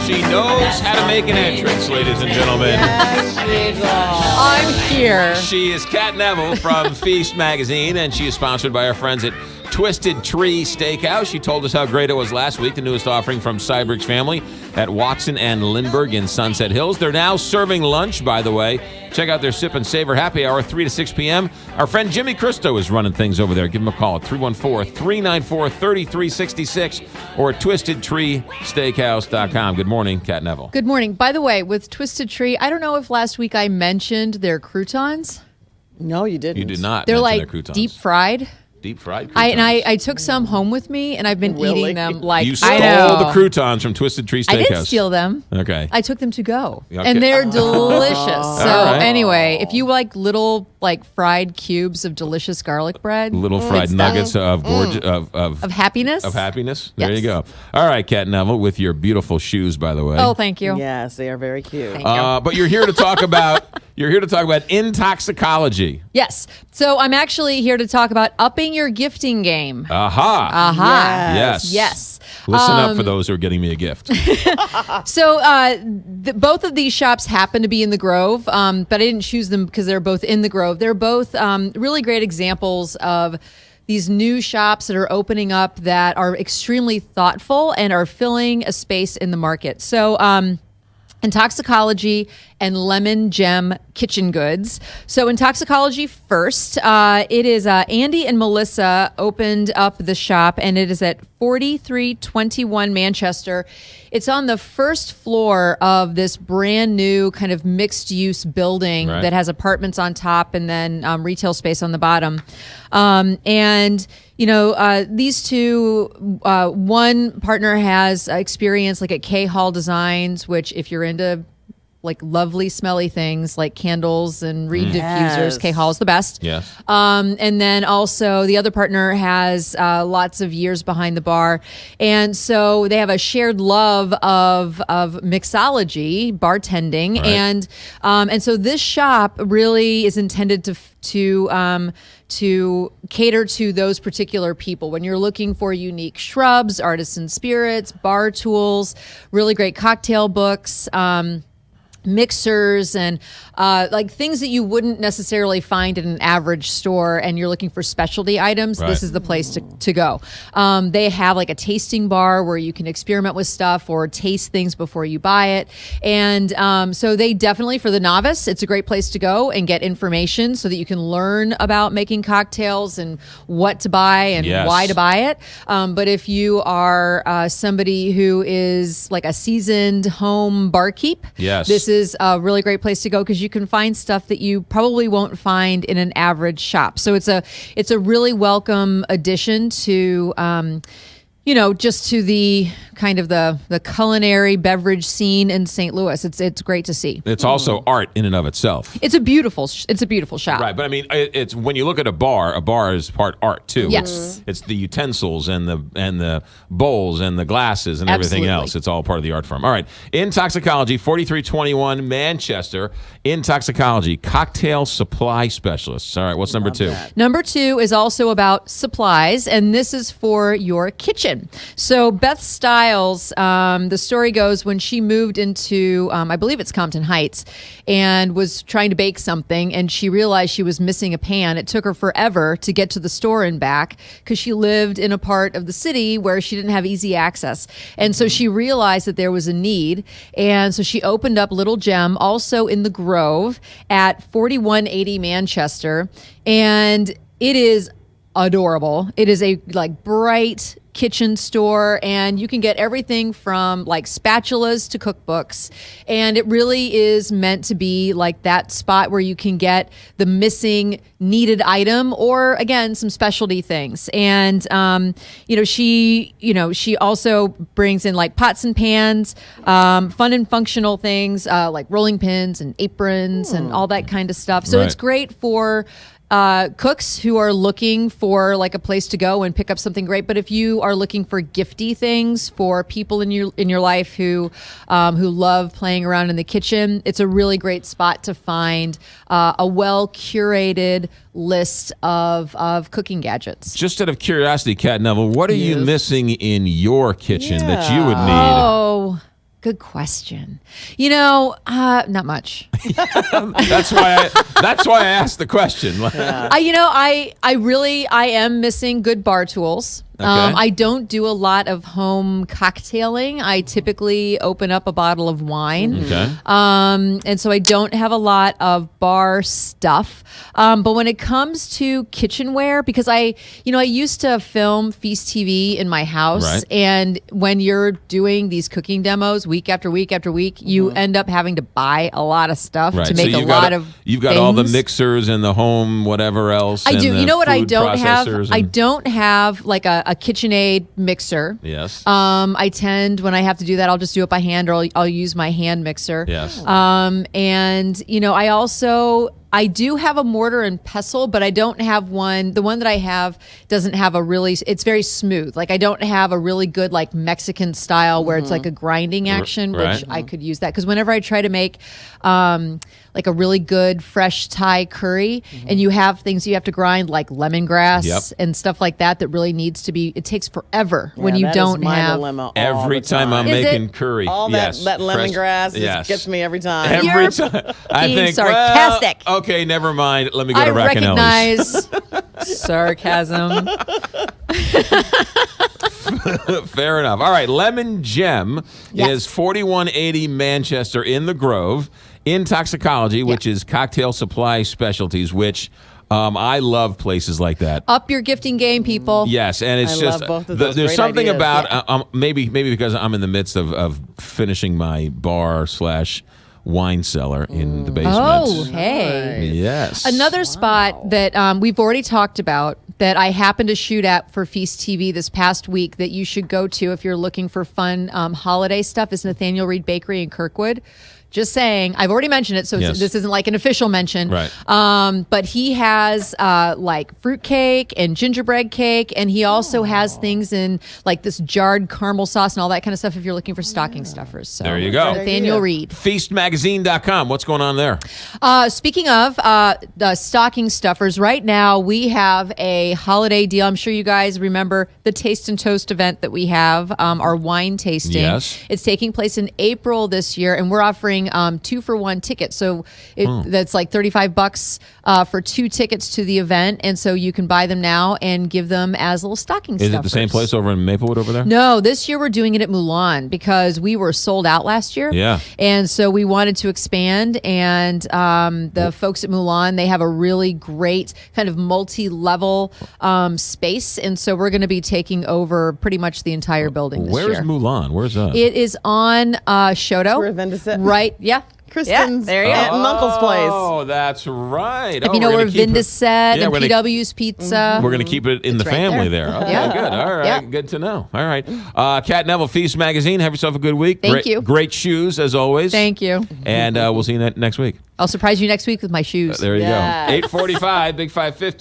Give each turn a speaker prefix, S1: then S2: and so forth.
S1: She knows how to make an entrance, ladies and gentlemen.
S2: I'm here.
S1: She is Kat Neville from Feast Magazine, and she is sponsored by our friends at Twisted Tree Steakhouse. She told us how great it was last week, the newest offering from Cybrig's family at Watson and Lindbergh in Sunset Hills. They're now serving lunch, by the way. Check out their Sip and Savor Happy Hour, 3 to 6 p.m. Our friend Jimmy Cristo is running things over there. Give him a call at 314-394-3366 or at twistedtreesteakhouse.com. Good morning, Kat Neville.
S2: Good morning. By the way, with Twisted Tree, I don't know if last week I mentioned their croutons.
S3: No, you didn't.
S1: You did not
S2: They're
S1: mention
S2: like
S1: their croutons.
S2: deep fried.
S1: Deep fried croutons.
S2: I took some home with me, and I've been eating them like
S1: You stole the croutons from Twisted Tree Steakhouse.
S2: I didn't steal them.
S1: Okay.
S2: I took them to go,
S1: Okay.
S2: and they're delicious. So
S1: right.
S2: anyway, if you like little fried cubes of delicious garlic bread,
S1: Little fried nuggets of
S2: happiness.
S1: Of happiness. There
S2: Yes.
S1: you go. All right, Kat Neville, with your beautiful shoes, by the way.
S2: Oh, thank you.
S3: Yes, they are very cute.
S2: Thank you.
S1: But you're here to talk about intoxicology.
S2: Yes. So I'm actually here to talk about upping your gifting game.
S1: Aha.
S2: Aha.
S1: Yes.
S2: Yes.
S1: Listen up for those who are getting me a gift.
S2: So both of these shops happen to be in the Grove, but I didn't choose them because they're both in the Grove. They're both really great examples of these new shops that are opening up that are extremely thoughtful and are filling a space in the market. So Intoxicology and Lemon Gem Kitchen Goods. So Intoxicology first. It is Andy and Melissa opened up the shop, and it is at 4321 Manchester. It's on the first floor of this brand new kind of mixed use building that has apartments on top and then retail space on the bottom. And these two, one partner has experience like at K Hall Designs, which if you're into like lovely smelly things like candles and reed diffusers, K Hall is the best.
S1: Yes.
S2: And then also the other partner has lots of years behind the bar. And so they have a shared love of mixology, bartending.
S1: Right.
S2: And so this shop really is intended to cater to those particular people. When you're looking for unique shrubs, artisan spirits, bar tools, really great cocktail books, mixers, and like things that you wouldn't necessarily find in an average store, and you're looking for specialty items, this is the place to go. They have like a tasting bar where you can experiment with stuff or taste things before you buy it. And so they definitely, for the novice, it's a great place to go and get information so that you can learn about making cocktails and what to buy and why to buy it. But if you are somebody who is like a seasoned home barkeep, this is a really great place to go because you can find stuff that you probably won't find in an average shop. So it's a really welcome addition to just to the kind of the culinary beverage scene in St. Louis. It's great to see.
S1: It's also art in and of itself.
S2: It's a beautiful shop.
S1: Right, but I mean, it's when you look at a bar is part art too.
S2: Yes.
S1: It's the utensils and the bowls and the glasses and everything else. It's all part of the art form. All right, Intoxicology, 4321 Manchester. Intoxicology, cocktail supply specialists. All right, what's number two?
S2: Number two is also about supplies, and this is for your kitchen. So Beth Stiles, the story goes, when she moved into, I believe it's Compton Heights, and was trying to bake something, and she realized she was missing a pan. It took her forever to get to the store and back because she lived in a part of the city where she didn't have easy access. And so she realized that there was a need, and so she opened up Little Gem, also in the Grove, at 4180 Manchester, and it is adorable. It is a bright kitchen store, and you can get everything from like spatulas to cookbooks, and it really is meant to be like that spot where you can get the missing needed item or again some specialty things. And she also brings in like pots and pans, fun and functional things like rolling pins and aprons and all that kind of stuff. So it's great for cooks who are looking for like a place to go and pick up something great. But if you are looking for gifty things for people in your life who love playing around in the kitchen, it's a really great spot to find a well curated list of cooking gadgets.
S1: Just out of curiosity, Kat Neville, what are you missing in your kitchen that you would need?
S2: Oh, Good question. Not much.
S1: That's why I asked the question.
S2: I am missing good bar tools.
S1: Okay.
S2: I don't do a lot of home cocktailing. I typically open up a bottle of wine.
S1: Okay.
S2: And so I don't have a lot of bar stuff. But when it comes to kitchenware, because I used to film Feast TV in my house.
S1: Right.
S2: And when you're doing these cooking demos week after week after week, you end up having to buy a lot of stuff
S1: Right.
S2: to
S1: So
S2: make
S1: you've got all the
S2: things.
S1: Mixers and the home whatever else.
S2: I
S1: and
S2: do.
S1: the
S2: You know what I
S1: food
S2: don't have?
S1: processors
S2: I
S1: and-
S2: don't have like a KitchenAid mixer.
S1: Yes.
S2: I tend, when I have to do that, I'll just do it by hand, or I'll use my hand mixer.
S1: Yes.
S2: I do have a mortar and pestle, but I don't have one. The one that I have doesn't have it's very smooth. Like I don't have a really good like Mexican style where it's like a grinding action,
S1: Right.
S2: which I could use that. Because whenever I try to make like a really good fresh Thai curry, and you have things you have to grind like lemongrass
S1: Yep.
S2: and stuff like that really needs to be, it takes forever when
S3: Yeah,
S2: you
S3: that is
S2: don't
S3: my
S2: have.
S3: dilemma all
S1: Every
S3: the
S1: time I'm
S2: Is it?
S1: making curry.
S3: all
S1: yes.
S3: that
S1: Fresh-
S3: lemongrass
S1: yes.
S3: just gets me every time.
S1: Every
S2: You're
S1: time. I
S2: being
S1: think,
S2: sarcastic.
S1: well, okay, never mind. Let me go
S2: I
S1: to Racanelli's.
S2: recognize sarcasm.
S1: Fair enough. All right, Lemon Gem
S2: Yes.
S1: is 4180 Manchester in the Grove in Toxicology, which is cocktail supply specialties, which I love places like that.
S2: Up your gifting game, people.
S1: Yes, and it's
S3: I
S1: just
S3: love both of those
S1: there's
S3: great
S1: something
S3: ideas.
S1: about maybe because I'm in the midst of finishing my bar / wine cellar in the basement.
S2: Oh, hey.
S1: Yes.
S2: Another spot that we've already talked about that I happened to shoot at for Feast TV this past week that you should go to if you're looking for fun holiday stuff is Nathaniel Reed Bakery in Kirkwood. Just saying, I've already mentioned it, so
S1: Yes.
S2: this isn't like an official mention.
S1: Right.
S2: But he has like fruitcake and gingerbread cake, and he also has things in like this jarred caramel sauce and all that kind of stuff if you're looking for stocking stuffers. So
S1: There you go.
S2: Nathaniel Reed.
S1: Feastmagazine.com. What's going on there?
S2: Speaking of the stocking stuffers, right now we have a holiday deal. I'm sure you guys remember the Taste and Toast event that we have, our wine tasting.
S1: Yes.
S2: It's taking place in April this year, and we're offering 2-for-1 tickets. So that's like $35 for 2 tickets to the event, and so you can buy them now and give them as little stocking
S1: Is
S2: stuffers.
S1: it the same place over in Maplewood over there?
S2: No, this year we're doing it at Mulan because we were sold out last year.
S1: Yeah.
S2: And so we wanted to expand, and the folks at Mulan, they have a really great kind of multi-level space, and so we're going to be taking over pretty much the entire building this
S1: Where's
S2: year.
S1: Mulan? Where's that?
S2: It is on Shoto.
S3: where Vinda sit.
S2: Right, yeah.
S3: Kristen's
S2: there you go.
S3: aunt and uncle's place.
S1: Oh, that's right.
S2: If you know where Vinda's set and
S1: we're gonna-
S2: PW's Pizza.
S1: We're going to keep it in the
S2: It's right
S1: family
S2: there.
S1: there. Okay,
S2: Yeah.
S1: good. All right,
S2: Yeah.
S1: good to know. All right. Kat Neville, Feast Magazine. Have yourself a good week.
S2: Thank
S1: great,
S2: you.
S1: Great shoes, as always.
S2: Thank you.
S1: And we'll see you next week.
S2: I'll surprise you next week with my shoes.
S1: There you
S3: Yes.
S1: go. 8:45, Big 550.